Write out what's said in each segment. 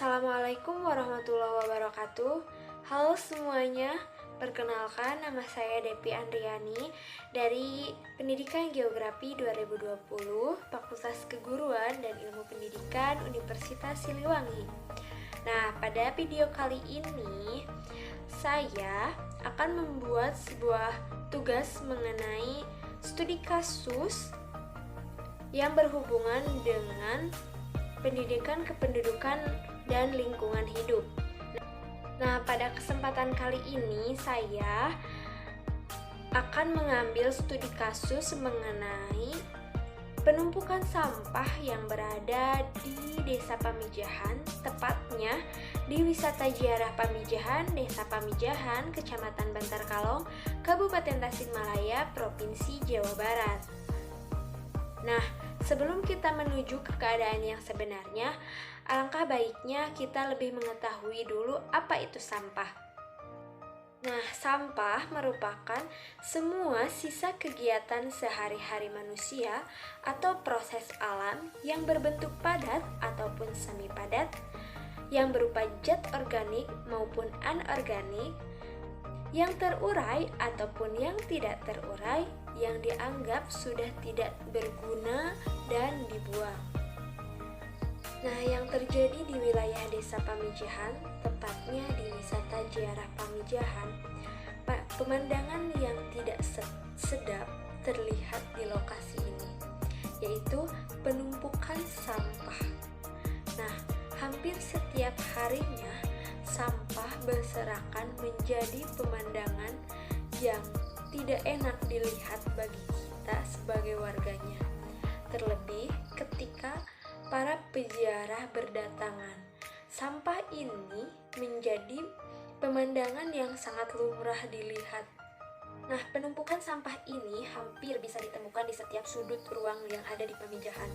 Assalamualaikum warahmatullahi wabarakatuh. Halo semuanya, perkenalkan nama saya Depi Andriani dari Pendidikan Geografi 2020, Fakultas Keguruan dan Ilmu Pendidikan Universitas Siliwangi. Nah, pada video kali ini saya akan membuat sebuah tugas mengenai studi kasus yang berhubungan dengan pendidikan kependudukan dan lingkungan hidup. Nah, pada kesempatan kali ini saya akan mengambil studi kasus mengenai penumpukan sampah yang berada di Desa Pamijahan, tepatnya di Wisata Ziarah Pamijahan, Desa Pamijahan, Kecamatan Bantar Kalong, Kabupaten Tasikmalaya, Provinsi Jawa Barat. Nah, sebelum kita menuju ke keadaan yang sebenarnya, alangkah baiknya kita lebih mengetahui dulu apa itu sampah. Nah, sampah merupakan semua sisa kegiatan sehari-hari manusia atau proses alam yang berbentuk padat ataupun semi padat, yang berupa zat organik maupun anorganik, yang terurai ataupun yang tidak terurai, yang dianggap sudah tidak berguna dan dibuang. Nah, yang terjadi di wilayah Desa Pamijahan, tepatnya di Wisata Ziarah Pamijahan, pemandangan yang tidak sedap terlihat di lokasi ini, yaitu penumpukan sampah. Nah, hampir setiap harinya sampah berserakan menjadi pemandangan yang tidak enak dilihat bagi kita sebagai warganya. Terlebih ketika para peziarah berdatangan, sampah ini menjadi pemandangan yang sangat lumrah dilihat. Nah, penumpukan sampah ini hampir bisa ditemukan di setiap sudut ruang yang ada di Pamijahan.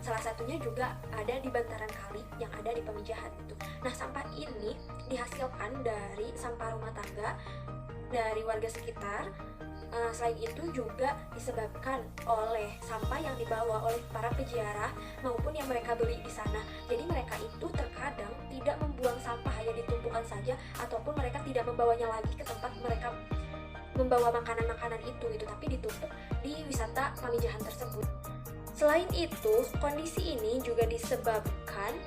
Salah satunya juga ada di bantaran kali yang ada di Pamijahan itu. Nah, sampah ini dihasilkan dari sampah rumah tangga dari warga sekitar. Selain itu juga disebabkan oleh sampah yang dibawa oleh para peziarah maupun yang mereka beli di sana. Jadi mereka itu terkadang tidak membuang sampah hanya ditumpukan saja, ataupun mereka tidak membawanya lagi ke tempat mereka membawa makanan-makanan itu tapi ditumpuk di wisata Pamijahan tersebut. Selain itu, kondisi ini juga disebabkan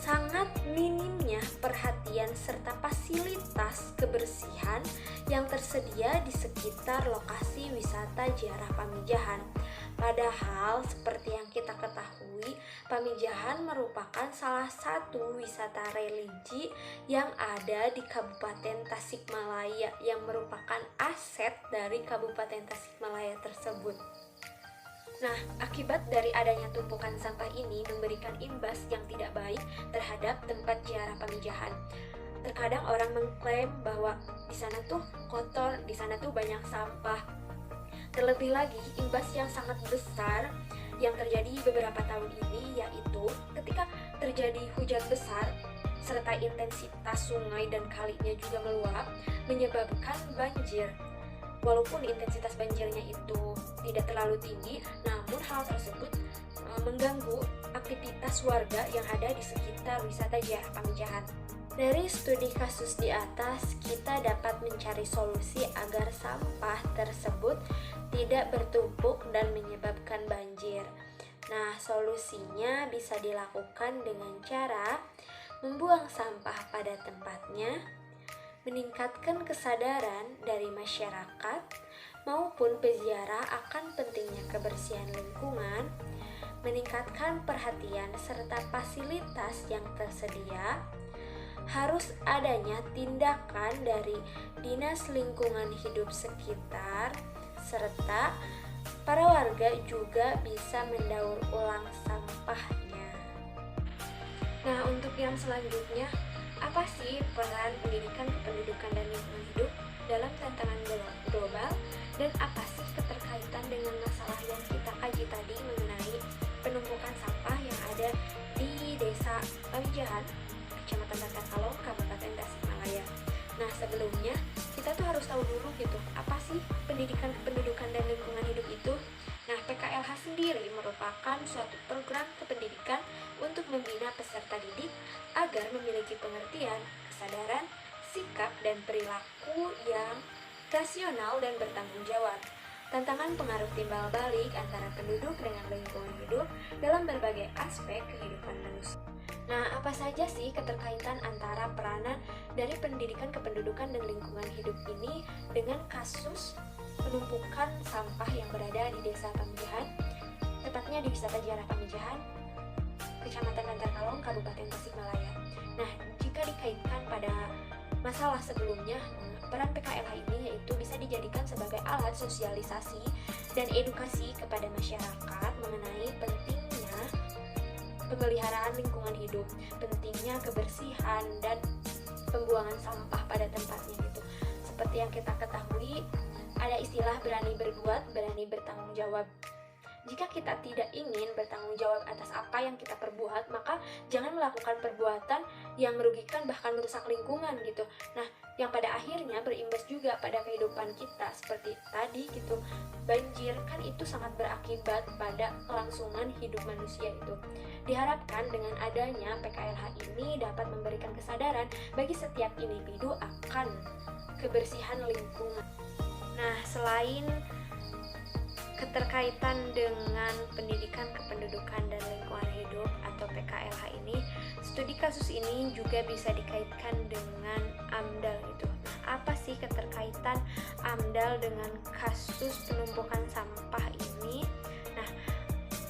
sangat minimnya perhatian serta fasilitas kebersihan yang tersedia di sekitar lokasi wisata Ziarah Pamijahan. Padahal seperti yang kita ketahui, Pamijahan merupakan salah satu wisata religi yang ada di Kabupaten Tasikmalaya, yang merupakan aset dari Kabupaten Tasikmalaya tersebut. Nah, akibat dari adanya tumpukan sampah ini memberikan imbas yang tidak baik terhadap tempat ziarah Pamijahan. Terkadang orang mengklaim bahwa di sana tuh kotor, di sana tuh banyak sampah. Terlebih lagi, imbas yang sangat besar yang terjadi beberapa tahun ini yaitu ketika terjadi hujan besar serta intensitas sungai dan kalinya juga meluap, menyebabkan banjir. Walaupun intensitas banjirnya itu tidak terlalu tinggi, namun hal tersebut mengganggu aktivitas warga yang ada di sekitar wisata Ziarah Pamijahan. Dari studi kasus di atas, kita dapat mencari solusi agar sampah tersebut tidak bertumpuk dan menyebabkan banjir. Nah, solusinya bisa dilakukan dengan cara membuang sampah pada tempatnya, meningkatkan kesadaran dari masyarakat maupun peziarah akan pentingnya kebersihan lingkungan, meningkatkan perhatian serta fasilitas yang tersedia, harus adanya tindakan dari Dinas Lingkungan Hidup sekitar, serta para warga juga bisa mendaur ulang sampahnya. Nah, untuk yang selanjutnya, apa sih peran pendidikan kependudukan dan lingkungan hidup dalam tantangan global, dan apa sih keterkaitan dengan masalah yang kita kaji tadi mengenai penumpukan sampah yang ada di Desa Pamijahan, Kecamatan Bantar Kalong, Kabupaten Tasikmalaya. Nah, sebelumnya kita tuh harus tahu dulu gitu, apa sih pendidikan kependudukan dan lingkungan hidup itu? Nah, PKLH sendiri merupakan suatu program kependidikan untuk membina peserta didik agar pengertian, kesadaran, sikap, dan perilaku yang rasional dan bertanggung jawab. Tantangan pengaruh timbal balik antara penduduk dengan lingkungan hidup dalam berbagai aspek kehidupan manusia. Nah, apa saja sih keterkaitan antara peranan dari pendidikan kependudukan dan lingkungan hidup ini dengan kasus penumpukan sampah yang berada di Desa Pamijahan, tepatnya di Wisata Sejarah Pamijahan, Kecamatan Bantarkalong, Kabupaten Tasikmalaya. Nah, jika dikaitkan pada masalah sebelumnya, peran PKLH ini yaitu bisa dijadikan sebagai alat sosialisasi dan edukasi kepada masyarakat mengenai pentingnya pemeliharaan lingkungan hidup, pentingnya kebersihan dan pembuangan sampah pada tempatnya gitu. Seperti yang kita ketahui, ada istilah berani berbuat, berani bertanggung jawab. Jika kita tidak ingin bertanggung jawab atas apa yang kita perbuat, maka jangan melakukan perbuatan yang merugikan bahkan merusak lingkungan gitu. Nah, yang pada akhirnya berimbas juga pada kehidupan kita seperti tadi gitu. Banjir kan itu sangat berakibat pada kelangsungan hidup manusia itu. Diharapkan dengan adanya PKLH ini dapat memberikan kesadaran bagi setiap individu akan kebersihan lingkungan. Nah, selain keterkaitan dengan pendidikan kependudukan dan lingkungan hidup atau PKLH ini, studi kasus ini juga bisa dikaitkan dengan AMDAL gitu. Nah, apa sih keterkaitan AMDAL dengan kasus penumpukan sampah ini? Nah,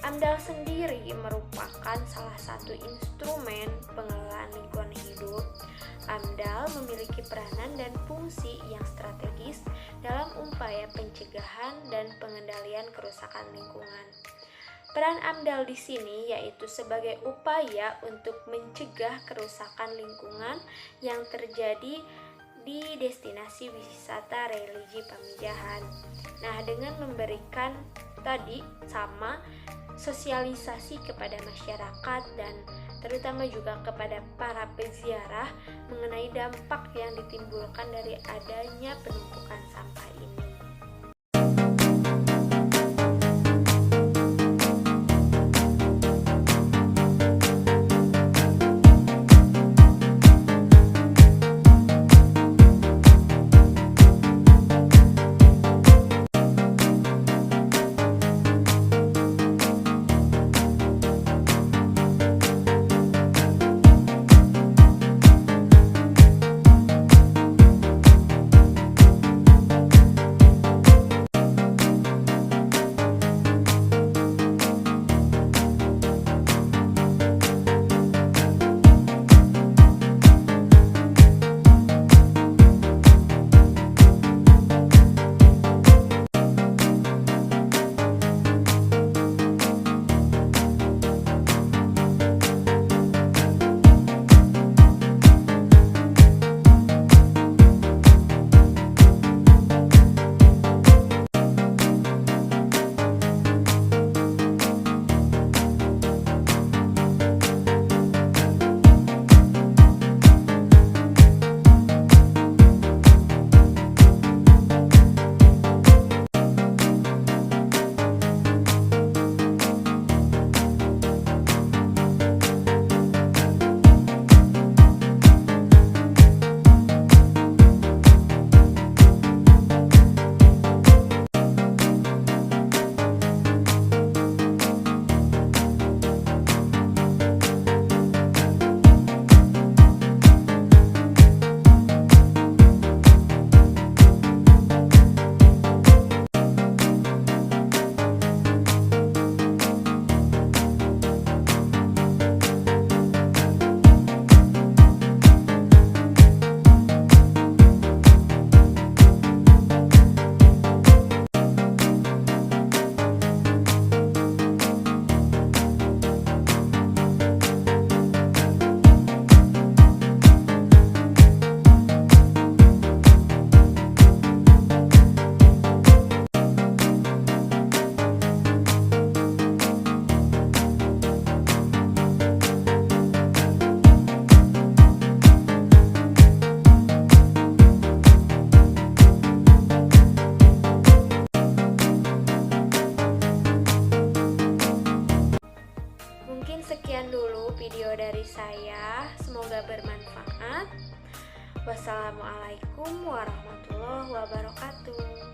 AMDAL sendiri merupakan salah satu instrumen pengelolaan lingkungan hidup. AMDAL memiliki peranan dan fungsi yang strategis dalam upaya pencegahan dan pengendalian kerusakan lingkungan. Peran AMDAL di sini yaitu sebagai upaya untuk mencegah kerusakan lingkungan yang terjadi di destinasi wisata religi Pamijahan. Nah, dengan memberikan tadi sama sosialisasi kepada masyarakat dan terutama juga kepada para peziarah mengenai dampak yang ditimbulkan dari adanya penumpukan sampah ini. Sekian dulu video dari saya, semoga bermanfaat. Wassalamualaikum warahmatullahi wabarakatuh.